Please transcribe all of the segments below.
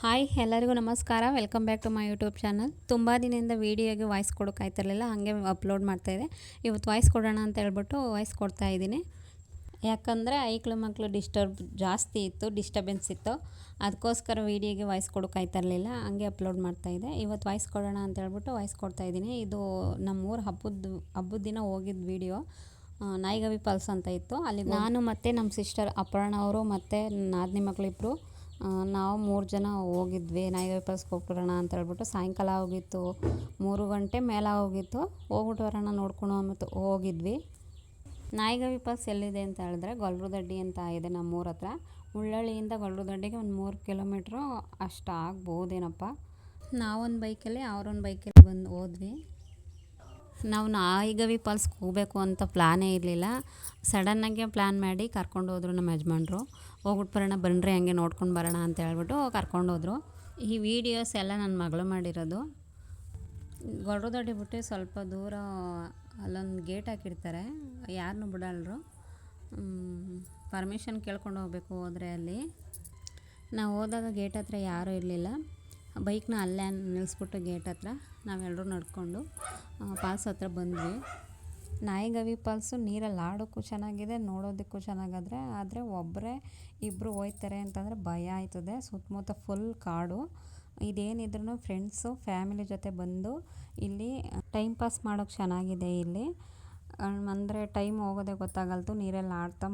Hi ಎಲ್ಲರಿಗೂ ನಮಸ್ಕಾರ. Welcome back to my YouTube channel. ತುಂಬ ದಿನದಿಂದ ವೀಡಿಯೋಗೆ ವಾಯ್ಸ್ ಕೊಡೋಕ್ಕಾಯ್ತಿರಲಿಲ್ಲ, ಹಾಗೆ ಅಪ್ಲೋಡ್ ಮಾಡ್ತಾಯಿದ್ದೆ. ಇವತ್ತು ವಾಯ್ಸ್ ಕೊಡೋಣ ಅಂತ ಹೇಳ್ಬಿಟ್ಟು ವಾಯ್ಸ್ ಕೊಡ್ತಾಯಿದ್ದೀನಿ. ಯಾಕಂದರೆ ಮಕ್ಕಳು ಜಾಸ್ತಿ ಇತ್ತು, ಡಿಸ್ಟರ್ಬೆನ್ಸ್ ಇತ್ತು. ಅದಕ್ಕೋಸ್ಕರ ವೀಡಿಯೋಗೆ ವಾಯ್ಸ್ ಕೊಡೋಕ್ಕಾಯ್ತಿರಲಿಲ್ಲ, ಹಾಗೆ ಅಪ್ಲೋಡ್ ಮಾಡ್ತಾಯಿದ್ದೆ. ಇವತ್ತು ವಾಯ್ಸ್ ಕೊಡೋಣ ಅಂತ ಹೇಳ್ಬಿಟ್ಟು ವಾಯ್ಸ್ ಕೊಡ್ತಾಯಿದ್ದೀನಿ. ಇದು ನಮ್ಮೂರ ಹಬ್ಬದ ದಿನ ಹೋಗಿದ್ದು ವೀಡಿಯೋ. ನಾಯಿಗವಿ ಫಾಲ್ಸ್ ಅಂತ ಇತ್ತು. ಅಲ್ಲಿ ನಾನು ಮತ್ತು ನಮ್ಮ ಸಿಸ್ಟರ್ ಅಪರ್ಣ ಅವರು ಮತ್ತು ನಾದಿನಿ ಮಕ್ಕಳಿಬ್ಬರು ನಾವು 3 ಜನ ಹೋಗಿದ್ವಿ. ನಾಯಿಗವಿ ಫಾಲ್ಸ್ಗೆ ಹೋಗ್ಬಿಡೋಣ ಅಂತ ಹೇಳ್ಬಿಟ್ಟು ಸಾಯಂಕಾಲ ಹೋಗಿತ್ತು, 3 ಗಂಟೆ ಮೇಲೆ ಹೋಗಿತ್ತು. ಹೋಗ್ಬಿಟ್ಟು ಬರೋಣ ನೋಡ್ಕೊಂಡು ಮತ್ತು ಹೋಗಿದ್ವಿ. ನಾಯಿಗವಿ ಫಾಲ್ಸ್ ಎಲ್ಲಿದೆ ಅಂತ ಹೇಳಿದ್ರೆ ಗೊಲ್ರದಡ್ಡಿ ಅಂತ ಇದೆ ನಮ್ಮೂರ ಹತ್ರ. ಉಳ್ಳಳ್ಳಿಯಿಂದ ಗೊಲ್ರದಡ್ಡಿಗೆ ಒಂದು 3 ಕಿಲೋಮೀಟ್ರು ಅಷ್ಟು ಆಗ್ಬೋದೇನಪ್ಪ. ನಾವೊಂದು ಬೈಕಲ್ಲಿ ಅವರೊಂದು ಬೈಕಲ್ಲಿ ಹೋದ್ವಿ. ನಾವು ನಾಯಿಗವಿ ಫಾಲ್ಸ್ಗೆ ಹೋಗಬೇಕು ಅಂತ ಪ್ಲ್ಯಾನೇ ಇರಲಿಲ್ಲ. ಸಡನ್ನಾಗೆ ಪ್ಲ್ಯಾನ್ ಮಾಡಿ ಕರ್ಕೊಂಡು ಹೋದ್ರು ನಮ್ಮ ಯಜಮಾನ್ರು. ಹೋಗ್ಬಿಟ್ಟು ಬರೋಣ ಬನ್ನಿರಿ, ಹಂಗೆ ನೋಡ್ಕೊಂಡು ಬರೋಣ ಅಂತ ಹೇಳ್ಬಿಟ್ಟು ಕರ್ಕೊಂಡೋದ್ರು. ಈ ವಿಡಿಯೋಸ್ ಎಲ್ಲ ನನ್ನ ಮಗಳು ಮಾಡಿರೋದು. ಗೊಲ್ರದಡ್ಡಿ ಬಿಟ್ಟು ಸ್ವಲ್ಪ ದೂರ ಅಲ್ಲೊಂದು ಗೇಟ್ ಹಾಕಿರ್ತಾರೆ, ಯಾರನ್ನೂ ಬಿಡಲ್ರು. ಪರ್ಮಿಷನ್ ಕೇಳ್ಕೊಂಡು ಹೋಗ್ಬೇಕು ಹೋದರೆ. ಅಲ್ಲಿ ನಾವು ಹೋದಾಗ ಗೇಟ್ ಹತ್ರ ಯಾರೂ ಇರಲಿಲ್ಲ. ಬೈಕ್ನ ಅಲ್ಲೇ ನಿಲ್ಲಿಸ್ಬಿಟ್ಟು ಗೇಟ್ ಹತ್ರ ನಾವೆಲ್ಲರೂ ನಡ್ಕೊಂಡು ಫಾಲ್ಸ್ ಹತ್ರ ಬಂದ್ವಿ. ನಾಯಿಗವಿ ಫಾಲ್ಸು ನೀರಲ್ಲಿ ಆಡೋಕ್ಕೂ ಚೆನ್ನಾಗಿದೆ, ನೋಡೋದಕ್ಕೂ ಆದರೆ ಒಬ್ಬರೇ ಇಬ್ಬರು ಹೋಯ್ತಾರೆ ಅಂತಂದರೆ ಭಯ ಆಯ್ತದೆ. ಸುತ್ತಮುತ್ತ ಫುಲ್ ಕಾಡು. ಇದೇನಿದ್ರೂ ಫ್ರೆಂಡ್ಸು ಫ್ಯಾಮಿಲಿ ಜೊತೆ ಬಂದು ಇಲ್ಲಿ ಟೈಮ್ ಪಾಸ್ ಮಾಡೋಕ್ಕೆ ಚೆನ್ನಾಗಿದೆ. ಇಲ್ಲಿ ಅಂದರೆ ಟೈಮ್ ಹೋಗೋದೇ ಗೊತ್ತಾಗಲ್ತು. ನೀರಲ್ಲಿ ಆಡ್ತಾ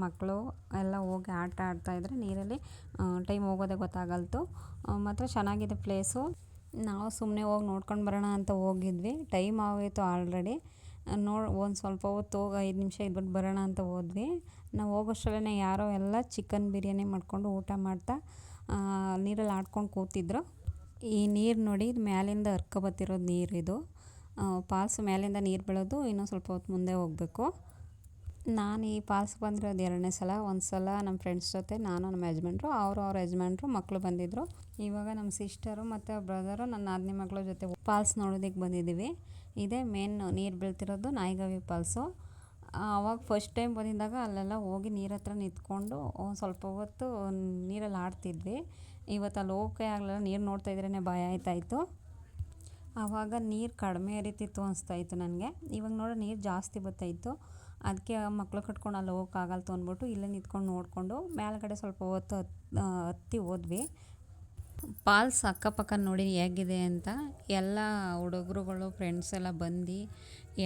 ಮಕ್ಕಳು ಎಲ್ಲ ಹೋಗಿ ಆಟ ಆಡ್ತಾಯಿದ್ರೆ ನೀರಲ್ಲಿ ಟೈಮ್ ಹೋಗೋದೇ ಗೊತ್ತಾಗಲ್ತು. ಮಾತ್ರ ಚೆನ್ನಾಗಿದೆ ಪ್ಲೇಸು. ನಾವು ಸುಮ್ಮನೆ ಹೋಗಿ ನೋಡ್ಕೊಂಡು ಬರೋಣ ಅಂತ ಹೋಗಿದ್ವಿ. ಟೈಮ್ ಆಗೋಯಿತು ಆಲ್ರೆಡಿ. ಒಂದು ಸ್ವಲ್ಪ ಹೊತ್ತು 5 ನಿಮಿಷ ಇದ್ಬಿಟ್ಟು ಬರೋಣ ಅಂತ ಹೋದ್ವಿ. ನಾವು ಹೋಗೋಷ್ಟರಲ್ಲೇ ಯಾರೋ ಎಲ್ಲ ಚಿಕನ್ ಬಿರಿಯಾನಿ ಮಾಡ್ಕೊಂಡು ಊಟ ಮಾಡ್ತಾ ನೀರಲ್ಲಿ ಆಡ್ಕೊಂಡು ಕೂತಿದ್ರು. ಈ ನೀರು ನೋಡಿ, ಇದು ಮೇಲಿಂದ ಹರ್ಕೊಬತ್ತಿರೋದು ನೀರು. ಇದು ಫಾಲ್ಸ್ ಮೇಲಿಂದ ನೀರು ಬೀಳೋದು. ಇನ್ನೂ ಸ್ವಲ್ಪ ಹೊತ್ತು ಮುಂದೆ ಹೋಗಬೇಕು. ನಾನು ಈ ಫಾಲ್ಸ್ಗೆ ಬಂದಿರೋದು 2ನೇ ಸಲ. ಒಂದು ಸಲ ನಮ್ಮ ಫ್ರೆಂಡ್ಸ್ ಜೊತೆ, ನಾನು ನಮ್ಮ ಯಜಮಾನ್ರು, ಅವ್ರ ಯಜಮಾನ್ರು ಮಕ್ಕಳು ಬಂದಿದ್ದರು. ಇವಾಗ ನಮ್ಮ ಸಿಸ್ಟರು ಮತ್ತು ಬ್ರದರು, ನನ್ನ ನಾದಿನಿ ಮಕ್ಕಳ ಜೊತೆ ಫಾಲ್ಸ್ ನೋಡೋದಕ್ಕೆ ಬಂದಿದ್ದೀವಿ. ಇದೇ ಮೇನ್ ನೀರು ಬೀಳ್ತಿರೋದು ನಾಯಿಗವಿ ಫಾಲ್ಸು. ಆವಾಗ ಫಸ್ಟ್ ಟೈಮ್ ಬಂದಿದ್ದಾಗ ಅಲ್ಲೆಲ್ಲ ಹೋಗಿ ನೀರ ಹತ್ರ ನಿಂತ್ಕೊಂಡು ಒಂದು ಸ್ವಲ್ಪ ಹೊತ್ತು ನೀರಲ್ಲಿ ಆಡ್ತಿದ್ವಿ. ಇವತ್ತು ಅಲ್ಲಿ ಹೋಗೋಕ್ಕೆ ಆಗಲಿಲ್ಲ, ನೀರು ನೋಡ್ತಾಯಿದ್ರೇ ಭಯ ಆಯ್ತಾಯಿತ್ತು. ಆವಾಗ ನೀರು ಕಡಿಮೆ ಹರಿತಿತ್ತು ಅನಿಸ್ತಾಯಿತ್ತು ನನಗೆ. ಇವಾಗ ನೋಡೋ ನೀರು ಜಾಸ್ತಿ ಬರ್ತಾಯಿತ್ತು. ಅದಕ್ಕೆ ಮಕ್ಕಳು ಕಟ್ಕೊಂಡು ಅಲ್ಲಿ ಹೋಗೋಕ್ಕಾಗಲ್ತು ಅಂದ್ಬಿಟ್ಟು ಇಲ್ಲೇ ನಿಂತ್ಕೊಂಡು ನೋಡಿಕೊಂಡು ಮೇಲ್ಗಡೆ ಸ್ವಲ್ಪ ಹೊತ್ತು ಹತ್ತಿ ಹೋದ್ವಿ. ಫಾಲ್ಸ್ ಅಕ್ಕಪಕ್ಕ ನೋಡಿ ಹೇಗಿದೆ ಅಂತ. ಎಲ್ಲ ಹುಡುಗರುಗಳು ಫ್ರೆಂಡ್ಸ್ ಎಲ್ಲ ಬಂದು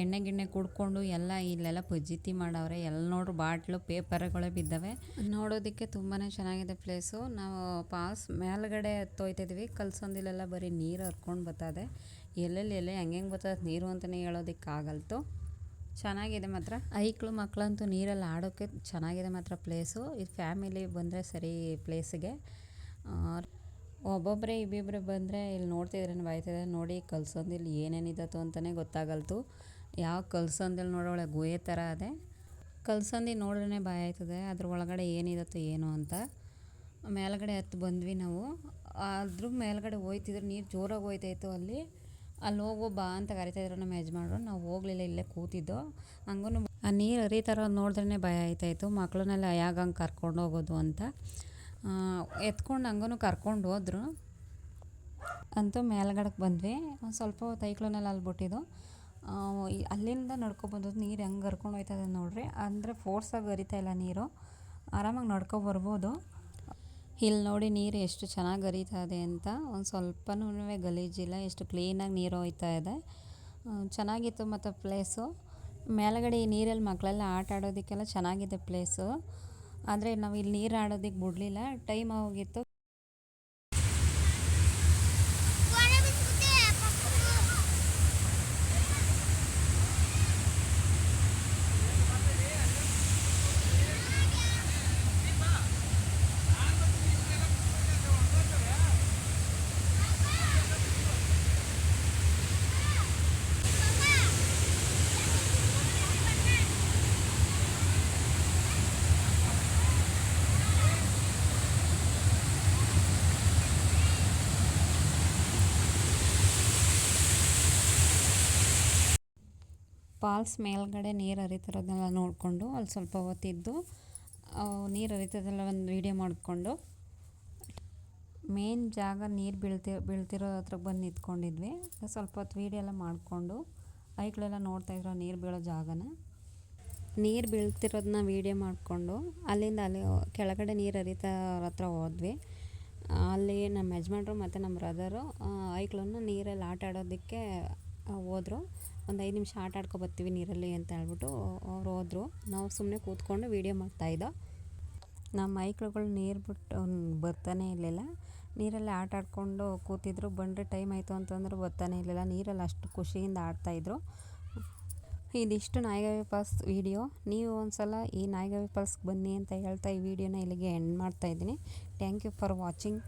ಎಣ್ಣೆ ಗಿಣ್ಣೆ ಕುಡ್ಕೊಂಡು ಎಲ್ಲ ಇಲ್ಲೆಲ್ಲ ಫಜೀತಿ ಮಾಡವ್ರೆ. ಎಲ್ಲ ನೋಡ್ರು ಬಾಟ್ಲು ಪೇಪರ್ಗಳೇ ಬಿದ್ದಾವೆ. ನೋಡೋದಕ್ಕೆ ತುಂಬಾ ಚೆನ್ನಾಗಿದೆ ಪ್ಲೇಸು. ನಾವು ಫಾಲ್ಸ್ ಮೇಲ್ಗಡೆ ಹತ್ತೋಯ್ತಿದ್ವಿ. ಕಲ್ಸಂದಿಲೆಲ್ಲ ಬರೀ ನೀರು ಹರ್ಕೊಂಡು ಬರ್ತದೆ. ಎಲ್ಲೆಲ್ಲಿ ಹೆಂಗೆ ಬರ್ತದೆ ನೀರು ಅಂತಲೇ ಹೇಳೋದಕ್ಕಾಗಲ್ತು. ಚೆನ್ನಾಗಿದೆ ಮಾತ್ರ. ಮಕ್ಕಳಂತೂ ನೀರಲ್ಲಿ ಆಡೋಕ್ಕೆ ಚೆನ್ನಾಗಿದೆ ಮಾತ್ರ ಪ್ಲೇಸು. ಇದು ಫ್ಯಾಮಿಲಿ ಬಂದರೆ ಸರಿ ಪ್ಲೇಸಿಗೆ. ಒಬ್ಬೊಬ್ಬರೇ ಇಬ್ಬಿಬ್ಬರೇ ಬಂದರೆ ಇಲ್ಲಿ ನೋಡ್ತಿದ್ರೆ ಬಾಯ್ತಿದೆ. ನೋಡಿ ಕಲ್ಸಂದಿಲ್ಲಿ ಏನೇನಿದತ್ತೋ ಅಂತಲೇ ಗೊತ್ತಾಗಲ್ತು. ಯಾವ ಕಲ್ಸಂದಿಲ್ಲಿ ನೋಡೋಳೆ ಗುಹೆ ಥರ ಅದೇ. ಕಲ್ಸಂದಿ ನೋಡ್ರೇ ಭಯ ಆಯ್ತದೆ, ಅದ್ರ ಒಳಗಡೆ ಏನಿದತ್ತೋ ಏನೋ ಅಂತ. ಮೇಲ್ಗಡೆ ಹತ್ತು ಬಂದ್ವಿ ನಾವು. ಅದ್ರ ಮೇಲ್ಗಡೆ ಹೋಯ್ತಿದ್ರು, ನೀರು ಜೋರಾಗಿ ಹೋಯ್ತಾಯಿತ್ತು. ಅಲ್ಲಿ ಹೋಗೋ ಬಾ ಅಂತ ಕರಿತಾಯಿದ್ರು ನಮ್ಮ ಯಜಮಾನ್ರು. ನಾವು ಹೋಗಲಿಲ್ಲ, ಇಲ್ಲೇ ಕೂತಿದ್ದೋ. ಹಂಗೂ ಆ ನೀರು ಹರಿತಾರ ನೋಡಿದ್ರೇ ಭಯ ಆಯ್ತಾಯಿತ್ತು. ಮಕ್ಕಳನ್ನೆಲ್ಲ ಹಂಗೆ ಕರ್ಕೊಂಡು ಹೋಗೋದು ಅಂತ ಎತ್ಕೊಂಡು ಹಂಗೂ ಕರ್ಕೊಂಡು ಹೋದ್ರು. ಅಂತೂ ಮೇಲ್ಗಡೆಗೆ ಬಂದ್ವಿ. ಒಂದು ಸ್ವಲ್ಪ ಹೊತ್ತು ಅಲ್ಲಿ ಬಿಟ್ಟಿದ್ದು. ಅಲ್ಲಿಂದ ನಡ್ಕೊಬಂದದ್ದು. ನೀರು ಹೆಂಗೆ ಹರ್ಕೊಂಡು ಹೋಯ್ತದೆ ನೋಡ್ರಿ. ಅಂದರೆ ಫೋರ್ಸಾಗಿ ಹರಿತಾಯಿಲ್ಲ ನೀರು, ಆರಾಮಾಗಿ ನಡ್ಕೊಬರ್ಬೋದು. ಇಲ್ಲಿ ನೋಡಿ ನೀರು ಎಷ್ಟು ಚೆನ್ನಾಗಿ ಹರಿತಾ ಇದೆ ಅಂತ. ಒಂದು ಸ್ವಲ್ಪನೂ ಗಲೀಜಿಲ್ಲ, ಎಷ್ಟು ಕ್ಲೀನಾಗಿ ನೀರು ಹೋಯ್ತಾ ಇದೆ. ಚೆನ್ನಾಗಿತ್ತು ಮತ್ತು ಪ್ಲೇಸು. ಮೇಲ್ಗಡೆ ಈ ನೀರಲ್ಲಿ ಮಕ್ಕಳೆಲ್ಲ ಆಟ ಆಡೋದಕ್ಕೆಲ್ಲ ಚೆನ್ನಾಗಿದೆ ಪ್ಲೇಸು. ಆದರೆ ನಾವು ಇಲ್ಲಿ ನೀರು ಆಡೋದಕ್ಕೆ ಬಿಡಲಿಲ್ಲ, ಟೈಮ್ ಹೋಗಿತ್ತು. ಫಾಲ್ಸ್ ಮೇಲ್ಗಡೆ ನೀರು ಹರಿತಿರೋದನ್ನೆಲ್ಲ ನೋಡಿಕೊಂಡು ಅಲ್ಲಿ ಸ್ವಲ್ಪ ಹೊತ್ತಿದ್ದು ನೀರು ಹರಿತದೆಲ್ಲ ಒಂದು ವೀಡಿಯೋ ಮಾಡಿಕೊಂಡು ಮೇನ್ ಜಾಗ ನೀರು ಬೀಳ್ತಿರೋ ಹತ್ರ ಬಂದು ನಿಂತ್ಕೊಂಡಿದ್ವಿ. ಸ್ವಲ್ಪ ಹೊತ್ತು ವೀಡಿಯೋ ಎಲ್ಲ ಮಾಡಿಕೊಂಡು ಐಕ್ಳೆಲ್ಲ ನೋಡ್ತಾಯಿದ್ರು ನೀರು ಬೀಳೋ ಜಾಗನ. ನೀರು ಬೀಳ್ತಿರೋದನ್ನ ವೀಡಿಯೋ ಮಾಡಿಕೊಂಡು ಅಲ್ಲಿಂದ ಅಲ್ಲಿ ಕೆಳಗಡೆ ನೀರು ಹರಿತಾ ಹತ್ರ ಹೋದ್ವಿ. ಅಲ್ಲಿ ನಮ್ಮ ಯಜಮಾನ್ರು ಮತ್ತು ನಮ್ಮ ಬ್ರದರು ಐಕ್ಳನ್ನು ನೀರಲ್ಲಿ ಆಟ ಆಡೋದಕ್ಕೆ ಹೋದರು. ಒಂದು 5 ನಿಮಿಷ ಆಟ ಆಡ್ಕೊ ಬರ್ತೀವಿ ನೀರಲ್ಲಿ ಅಂತ ಹೇಳ್ಬಿಟ್ಟು ಅವ್ರು ಹೋದರು. ನಾವು ಸುಮ್ಮನೆ ಕೂತ್ಕೊಂಡು ವೀಡಿಯೋ ಮಾಡ್ತಾಯಿದ್ದೋ. ನಮ್ಮ ಐಕ್ಳುಗಳು ನೀರು ಬಿಟ್ಟು ಬರ್ತಾನೆ ಇರಲಿಲ್ಲ. ನೀರಲ್ಲಿ ಆಟ ಆಡ್ಕೊಂಡು ಕೂತಿದ್ರು. ಬಂದರೆ ಟೈಮ್ ಆಯಿತು ಅಂತಂದ್ರೆ ಬರ್ತಾನೆ ಇರಲಿಲ್ಲ. ನೀರಲ್ಲಿ ಅಷ್ಟು ಖುಷಿಯಿಂದ ಆಡ್ತಾಯಿದ್ರು. ಇದಿಷ್ಟು ನಾಯಗಾವಿ ಫಾಲ್ಸ್ ವೀಡಿಯೋ. ನೀವು ಒಂದು ಸಲ ಈ ನಾಯಗಾವಿ ಫಾಲ್ಸ್ಗೆ ಬನ್ನಿ ಅಂತ ಹೇಳ್ತಾ ಈ ವಿಡಿಯೋನ ಇಲ್ಲಿಗೆ ಎಂಡ್ ಮಾಡ್ತಾಯಿದ್ದೀನಿ. Thank you for watching.